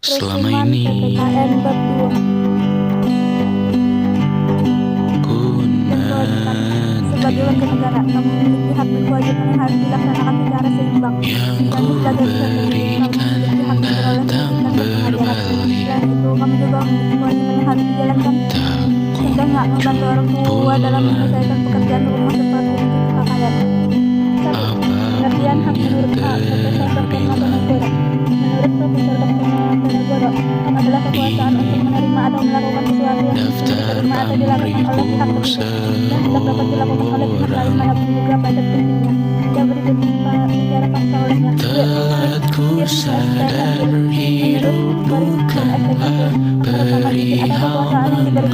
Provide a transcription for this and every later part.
Selama Resiman ini PPKN Bab 2 ku sebagai warga negara, kamu memiliki hak dan kewajiban yang harus dilaksanakan secara seimbang. yang ku Misalnya sebagai peserta didik, kamu berikan memiliki hak memperoleh datang pendidikan dan pengajaran. berbalik. Selain itu, kamu juga memiliki kewajiban yang harus dijalankan. Tak ku Contohnya, membantu orang tua dalam menyelesaikan pekerjaan rumah seperti mencuci pakaian. 1. Pengertian hak menurut Profesor Dr. Matonegoro. Menurut Profesor Dr. Matonegoro, hak adalah kekuasaan untuk menerima atau melakukan sesuatu yang diterima atau dilakukan oleh pihak ketiga dan tidak dapat dilakukan oleh pihak lain manapun juga pada prinsipnya. Yang berikut secara paksa olehnya. telah ku sadar hidup bukanlah perihal mengambil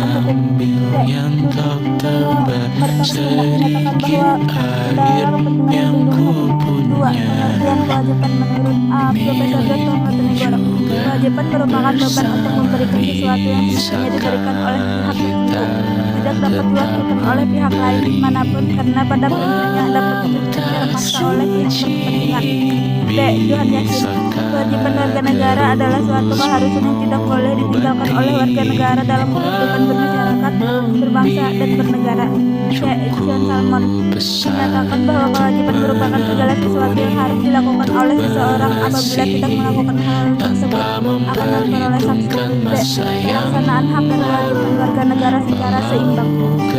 yang kau tebak sedikit air yang ku punya. 2. Pengertian kewajiban menurut Profesor Dr. Matonegoro. Kewajiban merupakan beban untuk memberikan sesuatu yang semestinya diberikan oleh pihak tertentu, tidak dapat dilakukan oleh pihak lain manapun karena pada prinsipnya dapat diberikan secara paksa oleh pihak berkepentingan. B. Johan Yasin. Kewajiban warga negara adalah suatu keharusan yang tidak boleh ditinggalkan oleh warga negara dalam kehidupan bermasyarakat, berbangsa, dan bernegara. C. John Salmon menyatakan bahwa kewajiban merupakan segala sesuatu yang harus dilakukan oleh seseorang apabila tidak melakukan hal tersebut akan memperoleh sanksi. D. Pelaksanaan hak dan kewajiban warga negara secara seimbang.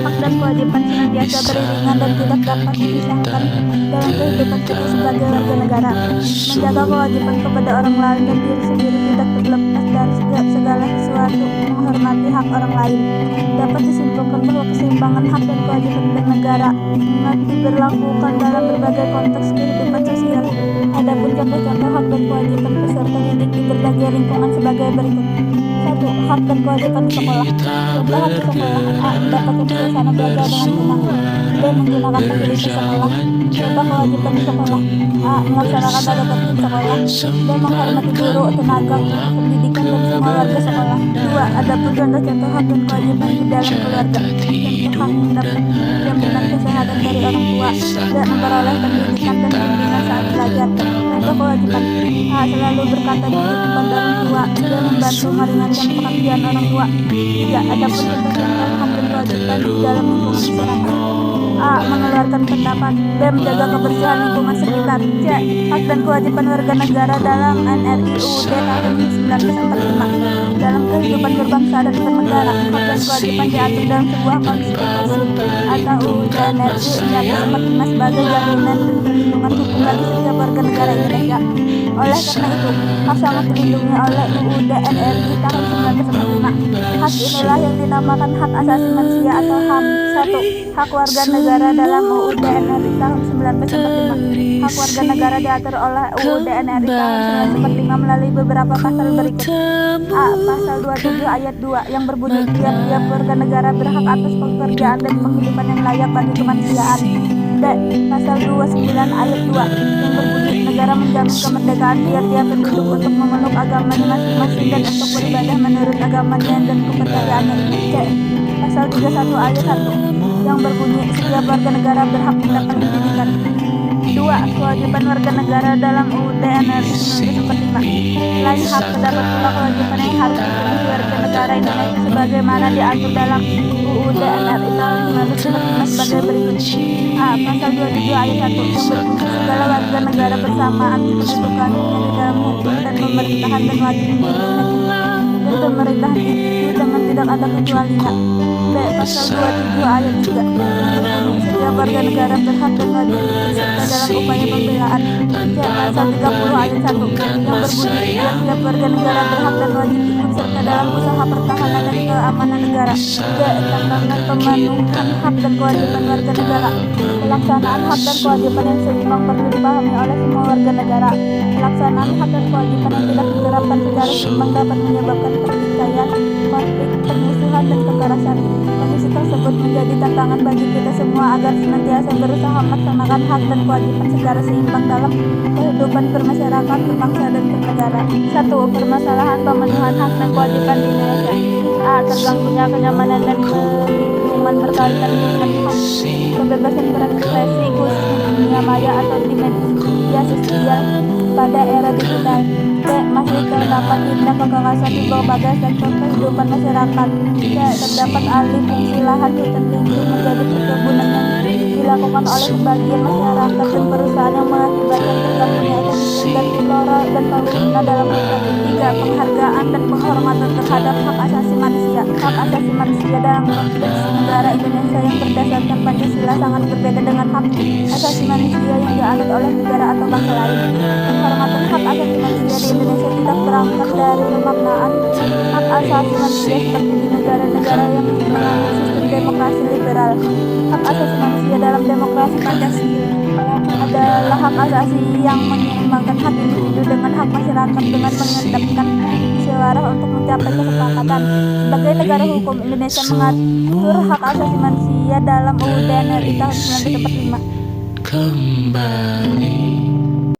Hak dan kewajiban senantiasa beriringan dan tidak dapat dipisahkan dalam kehidupan kita sebagai warga negara. Menjaga kewajiban kepada orang lain dan diri sendiri tidak terlepas dari segala sesuatu menghormati hak orang lain. Dapat disimpulkan bahwa keseimbangan hak dan kewajiban bernegara diberlakukan dalam berbagai konteks kehidupan sosial. Adapun contoh-contoh hak dan kewajiban peserta didik di berbagai lingkungan sebagai berikut. 1. Hak dan kewajiban di sekolah. Contoh hak di sekolah: A. Mendapatkan suasana belajar dengan tenang. B. Menggunakan fasilitas sekolah. Contoh kewajiban di sekolah: A. Melaksanakan tata tertib sekolah. B. Menghormati guru, tenaga pendidikan, dan semua warga sekolah. 2. Adapun contoh-contoh hak dan kewajiban di dalam keluarga. Contoh hak mendapat jaminan kesehatan dari orang tua. B. Memperoleh pendidikan dan bimbingan saat belajar. Contoh kewajiban: A. Selalu berkata jujur kepada orang tua. B. Membantu meringankan pekerjaan orang tua. 3. Adapun contoh-contoh hak dan kewajiban di dalam lingkungan masyarakat: A. Mengeluarkan pendapat. B. Menjaga kebersihan lingkungan sekitar. C. Hak dan kewajiban warga negara dalam NRI UUD tahun 1945. Dalam kehidupan berbangsa dan bernegara, hak dan kewajiban diatur dalam sebuah konstitusi atau UUD NRI yang dapat sebagai jaminan dan perlindungan hukum bagi setiap warga negara Indonesia. Oleh karena itu, hak sangat dilindungi oleh UUD NRI tahun 1945. Hak inilah yang dinamakan hak asasi manusia atau HAM. 1. Hak warga negara dalam UUD NRI tahun 1945. Hak warga negara diatur oleh UUD NRI tahun 1945 melalui beberapa pasal berikut. A. Pasal 27 ayat 2 yang berbunyi tiap-tiap warga negara berhak atas pekerjaan dan penghidupan yang layak bagi kemanusiaan. B. Pasal 29 ayat 2 yang berbunyi negara menjamin kemerdekaan tiap-tiap penduduk untuk memeluk agamanya masing-masing dan untuk beribadah menurut agamanya dan kepercayaannya. C. Pasal 31 ayat 1 yang berbunyi setiap warga negara berhak mendapat pendidikan. 2. Kewajiban warga negara dalam UUD NRI 1945. Selain hak, terdapat pula kewajiban yang harus dipenuhi warga negara Indonesia sebagaimana diatur dalam UUD NRI tahun 1945 sebagai berikut. A. Pasal 27 ayat 1 yang berbunyi segala warga negara bersamaan kedudukannya di dalam hukum dan pemerintahan dan wajib melindungi dan pemerintahan itu dengan tidak ada kecualinya. B. Pasal 27 ayat 3 yang berbunyi setiap warga negara berhak dan wajib serta dalam upaya pembelaan. C. Pasal 30 ayat 1 yang berbunyi setiap warga negara berhak dan wajib ikut serta dalam usaha pertahanan dan keamanan negara. D. Tantangan pemenuhan hak dan kewajiban warga negara. Pelaksanaan hak dan kewajiban yang seimbang perlu dipahami oleh semua warga negara. Pelaksanaan hak dan kewajiban yang tidak diterapkan secara seimbang dapat menyebabkan pertikaian, konflik, permusuhan, dan kekerasan. Kondisi tersebut menjadi tantangan bagi kita semua agar senantiasa berusaha melaksanakan hak dan kewajiban secara seimbang dalam kehidupan bermasyarakat, berbangsa, dan bernegara. 1. Permasalahan pemenuhan hak dan kewajiban di Indonesia. A. Terganggunya kenyamanan dan kehidupan berkaitan dengan hak kebebasan berekspresi khususnya di dunia maya atau di media sosial pada era digital. B. Masih terdapat tindak kekerasan di berbagai sektor kehidupan masyarakat. Terdapat alih fungsi lahan hutan lindung menjadi perkebunan yang dilakukan oleh sebagian masyarakat dan perusahaan yang mengakibatkan terganggunya ekosistem dan flora dan fauna dalam hutan. 3. Penghargaan dan penghormatan terhadap hak asasi manusia. Hak asasi manusia dalam konteks negara Indonesia yang berdasarkan Pancasila sangat berbeda dengan hak asasi manusia yang dianut oleh negara atau bangsa lain. Penghormatan hak asasi manusia di Indonesia tidak berangkat dari pemaknaan hak asasi manusia seperti di negara-negara yang menganut sistem demokrasi liberal. Hak asasi manusia dalam demokrasi Pancasila adalah hak asasi yang menyeimbangkan hak individu dengan hak masyarakat dengan mengedepankan musyawarah untuk mencapai kesepakatan. Sebagai negara hukum, Indonesia mengatur hak asasi manusia dalam UUD NRI tahun 1945. kembali.